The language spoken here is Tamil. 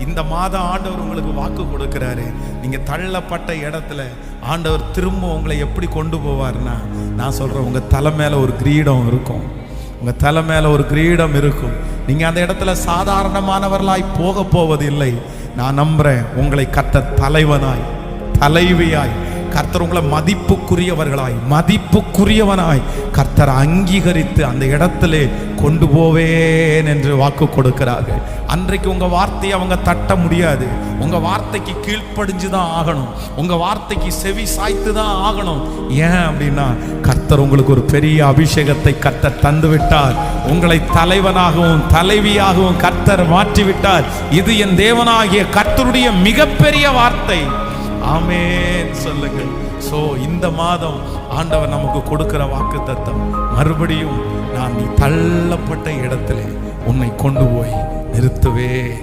இந்த மாதம் ஆண்டவர் உங்களுக்கு வாக்கு கொடுக்கிறாரு. நீங்க தள்ளப்பட்ட இடத்துல ஆண்டவர் திரும்ப உங்களை எப்படி கொண்டு போவார்னா, நான் சொல்றேன், உங்க தலை மேல ஒரு கிரீடம் இருக்கும். உங்க தலை மேல ஒரு கிரீடம் இருக்கும். நீங்க அந்த இடத்துல சாதாரணமானவர்களாய் போக போவதில்லை. நான் நம்புறேன், உங்களை கர்த்தர் தலைவனாய், தலைவியாய், கர்த்தர் உங்களை மதிப்புக்குரியவனாய் கர்த்தர் அங்கீகரித்து அந்த இடத்திலே கொண்டு போவேன் என்று வாக்கு கொடுக்கிறார்கள். அன்றைக்கு உங்க வார்த்தையை அவங்க தட்ட முடியாது. உங்க வார்த்தைக்கு கீழ்ப்படிஞ்சுதான் ஆகணும். உங்க வார்த்தைக்கு செவி சாய்த்து தான் ஆகணும். ஏன் அப்படின்னா, கர்த்தர் உங்களுக்கு ஒரு பெரிய அபிஷேகத்தை கர்த்தர் தந்து விட்டார். உங்களை தலைவனாகவும் தலைவியாகவும் கர்த்தர் மாற்றி விட்டார். இது என் தேவனாகிய கர்த்தருடைய மிகப்பெரிய வார்த்தை. ஆமென் சொல்லுங்கள். இந்த மாதம் ஆண்டவர் நமக்கு கொடுக்கிற வாக்குத்தத்தம், மறுபடியும் நான் நீ தள்ளப்பட்ட இடத்திலே உன்னை கொண்டு போய் நிறுத்துவேன்.